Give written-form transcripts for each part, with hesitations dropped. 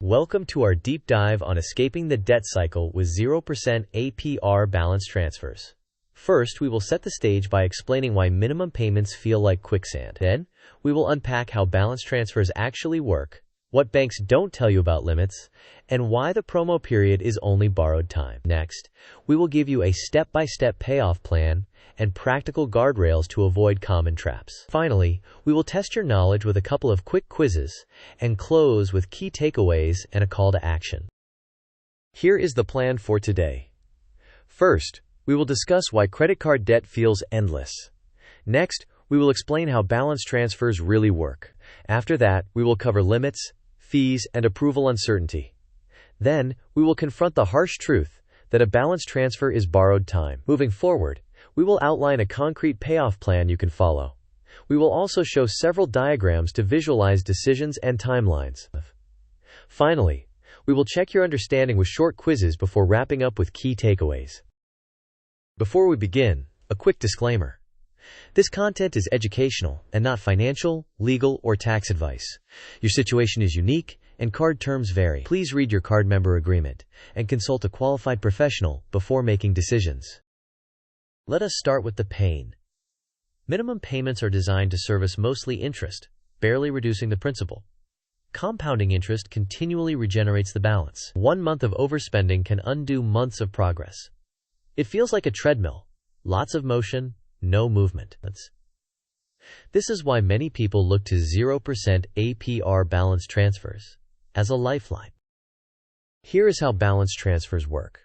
Welcome to our deep dive on escaping the debt cycle with 0% APR balance transfers. First, we will set the stage by explaining why minimum payments feel like quicksand. Then, we will unpack how balance transfers actually work, what banks don't tell you about limits, and why the promo period is only borrowed time. Next, we will give you a step-by-step payoff plan and practical guardrails to avoid common traps. Finally, we will test your knowledge with a couple of quick quizzes and close with key takeaways and a call to action. Here is the plan for today. First, we will discuss why credit card debt feels endless. Next, we will explain how balance transfers really work. After that, we will cover limits, fees, and approval uncertainty. Then, we will confront the harsh truth that a balance transfer is borrowed time. Moving forward, we will outline a concrete payoff plan you can follow. We will also show several diagrams to visualize decisions and timelines. Finally, we will check your understanding with short quizzes before wrapping up with key takeaways. Before we begin, a quick disclaimer. This content is educational and not financial, legal, or tax advice. Your situation is unique and card terms vary. Please read your card member agreement and consult a qualified professional before making decisions. Let us start with the pain. Minimum payments are designed to service mostly interest, barely reducing the principal. Compounding interest continually regenerates the balance. 1 month of overspending can undo months of progress. It feels like a treadmill. Lots of motion, no movement. This is why many people look to 0% APR balance transfers as a lifeline. Here is how balance transfers work.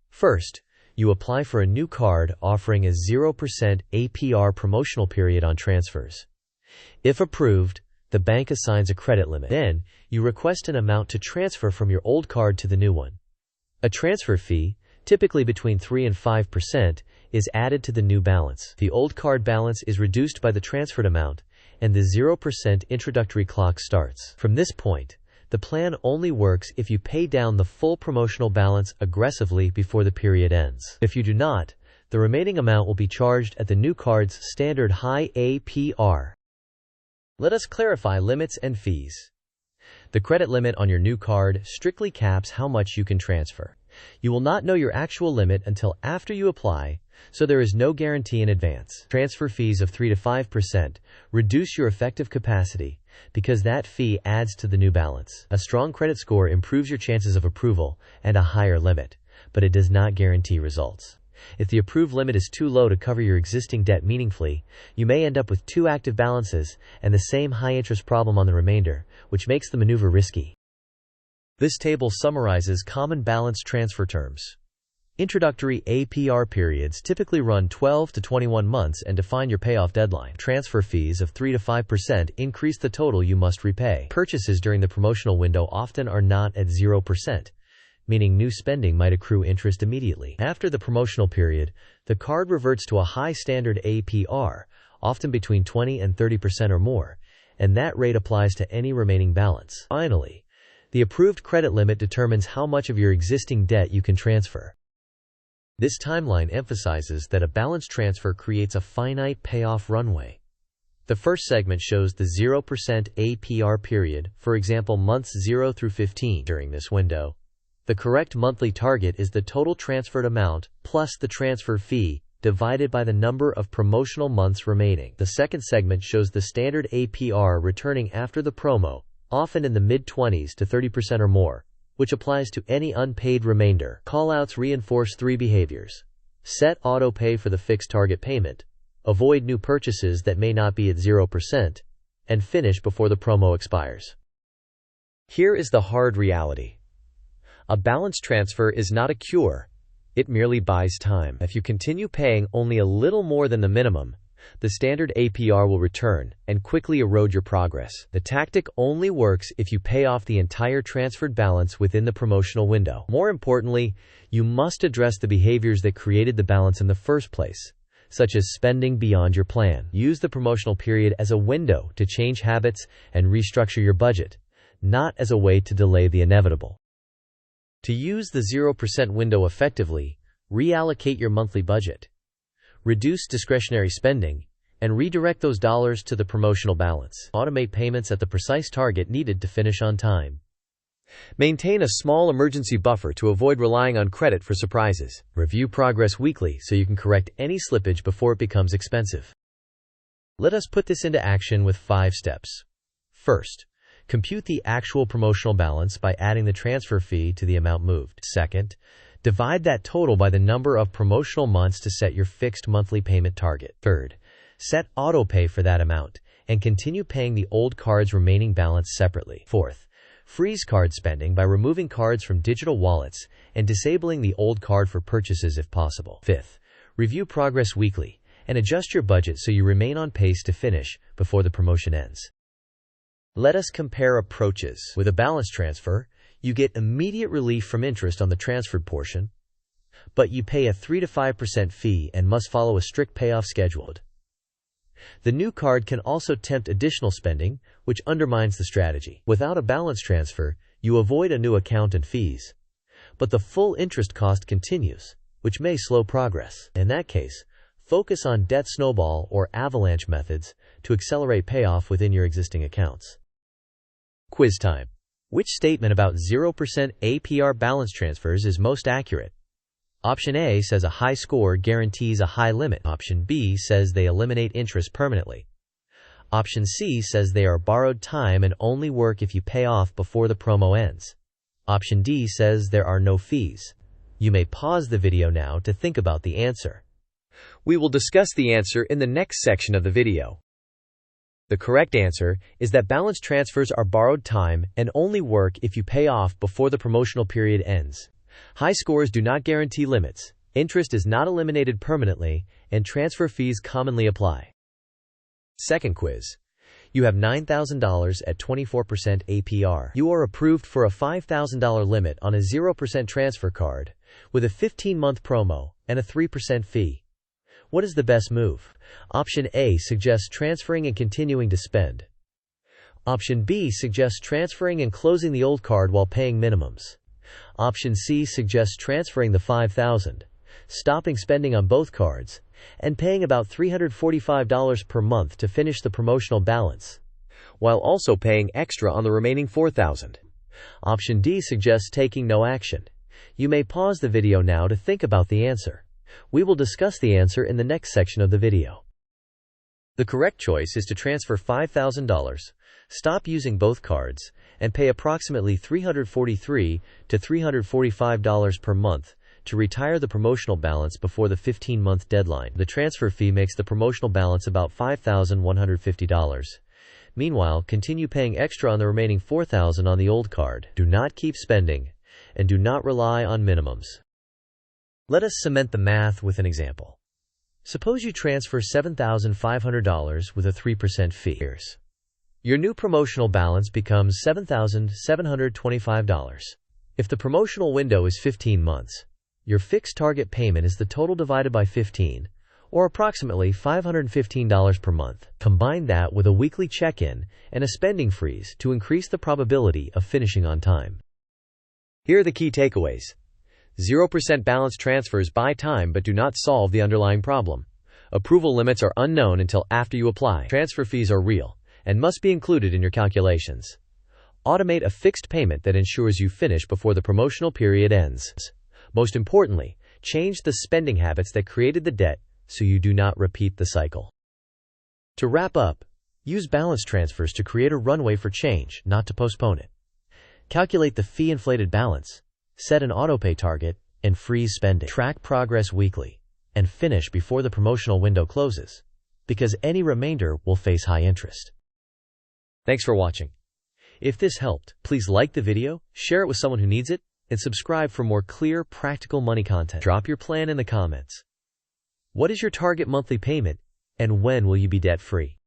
First, you apply for a new card offering a 0% APR promotional period on transfers. If approved, the bank assigns a credit limit. Then, you request an amount to transfer from your old card to the new one. A transfer fee, typically between 3 and 5%, is added to the new balance. The old card balance is reduced by the transferred amount, and the 0% introductory clock starts. From this point, the plan only works if you pay down the full promotional balance aggressively before the period ends. If you do not, the remaining amount will be charged at the new card's standard high APR. Let us clarify limits and fees. The credit limit on your new card strictly caps how much you can transfer. You will not know your actual limit until after you apply, so there is no guarantee in advance. Transfer fees of 3 to 5% reduce your effective capacity because that fee adds to the new balance. A strong credit score improves your chances of approval and a higher limit, but it does not guarantee results. If the approved limit is too low to cover your existing debt meaningfully, you may end up with 2 active balances and the same high-interest problem on the remainder, which makes the maneuver risky. This table summarizes common balance transfer terms. Introductory APR periods typically run 12 to 21 months and define your payoff deadline. Transfer fees of 3 to 5% increase the total you must repay. Purchases during the promotional window often are not at 0%, meaning new spending might accrue interest immediately. After the promotional period, the card reverts to a high standard APR, often between 20 and 30% or more, and that rate applies to any remaining balance. Finally, the approved credit limit determines how much of your existing debt you can transfer. This timeline emphasizes that a balance transfer creates a finite payoff runway. The first segment shows the 0% APR period, for example months 0 through 15. During this window, the correct monthly target is the total transferred amount plus the transfer fee divided by the number of promotional months remaining. The second segment shows the standard APR returning after the promo, often in the mid-20s to 30% or more, which applies to any unpaid remainder. Callouts reinforce 3 behaviors. Set auto pay for the fixed target payment, avoid new purchases that may not be at 0%, and finish before the promo expires. Here is the hard reality. A balance transfer is not a cure. It merely buys time. If you continue paying only a little more than the minimum, the standard APR will return and quickly erode your progress. The tactic only works if you pay off the entire transferred balance within the promotional window. More importantly, you must address the behaviors that created the balance in the first place, such as spending beyond your plan. Use the promotional period as a window to change habits and restructure your budget, not as a way to delay the inevitable. To use the 0% window effectively, reallocate your monthly budget. Reduce discretionary spending, and redirect those dollars to the promotional balance. Automate payments at the precise target needed to finish on time. Maintain a small emergency buffer to avoid relying on credit for surprises. Review progress weekly so you can correct any slippage before it becomes expensive. Let us put this into action with 5 steps. First, compute the actual promotional balance by adding the transfer fee to the amount moved. Second, divide that total by the number of promotional months to set your fixed monthly payment target. Third, set auto-pay for that amount and continue paying the old card's remaining balance separately. Fourth, freeze card spending by removing cards from digital wallets and disabling the old card for purchases if possible. Fifth, review progress weekly and adjust your budget so you remain on pace to finish before the promotion ends. Let us compare approaches. With a balance transfer, you get immediate relief from interest on the transferred portion, but you pay a 3 to 5% fee and must follow a strict payoff schedule. The new card can also tempt additional spending, which undermines the strategy. Without a balance transfer, you avoid a new account and fees, but the full interest cost continues, which may slow progress. In that case, focus on debt snowball or avalanche methods to accelerate payoff within your existing accounts. Quiz time. Which statement about 0% APR balance transfers is most accurate? Option A says a high score guarantees a high limit. Option B says they eliminate interest permanently. Option C says they are borrowed time and only work if you pay off before the promo ends. Option D says there are no fees. You may pause the video now to think about the answer. We will discuss the answer in the next section of the video. The correct answer is that balance transfers are borrowed time and only work if you pay off before the promotional period ends. High scores do not guarantee limits, interest is not eliminated permanently, and transfer fees commonly apply. Second quiz. You have $9,000 at 24% APR. You are approved for a $5,000 limit on a 0% transfer card, with a 15-month promo and a 3% fee. What is the best move? Option A suggests transferring and continuing to spend. Option B suggests transferring and closing the old card while paying minimums. Option C suggests transferring the $5,000, stopping spending on both cards, and paying about $345 per month to finish the promotional balance, while also paying extra on the remaining $4,000. Option D suggests taking no action. You may pause the video now to think about the answer. We will discuss the answer in the next section of the video. The correct choice is to transfer $5,000, stop using both cards, and pay approximately $343 to $345 per month to retire the promotional balance before the 15-month deadline. The transfer fee makes the promotional balance about $5,150. Meanwhile, continue paying extra on the remaining $4,000 on the old card. Do not keep spending, and do not rely on minimums. Let us cement the math with an example. Suppose you transfer $7,500 with a 3% fee. Your new promotional balance becomes $7,725. If the promotional window is 15 months, your fixed target payment is the total divided by 15, or approximately $515 per month. Combine that with a weekly check-in and a spending freeze to increase the probability of finishing on time. Here are the key takeaways. 0% balance transfers buy time but do not solve the underlying problem. Approval limits are unknown until after you apply. Transfer fees are real and must be included in your calculations. Automate a fixed payment that ensures you finish before the promotional period ends. Most importantly, change the spending habits that created the debt so you do not repeat the cycle. To wrap up, use balance transfers to create a runway for change, not to postpone it. Calculate the fee-inflated balance, set an autopay target, and freeze spending. Track progress weekly, and finish before the promotional window closes, because any remainder will face high interest. Thanks for watching. If this helped, please like the video, share it with someone who needs it, and subscribe for more clear, practical money content. Drop your plan in the comments. What is your target monthly payment, and when will you be debt-free?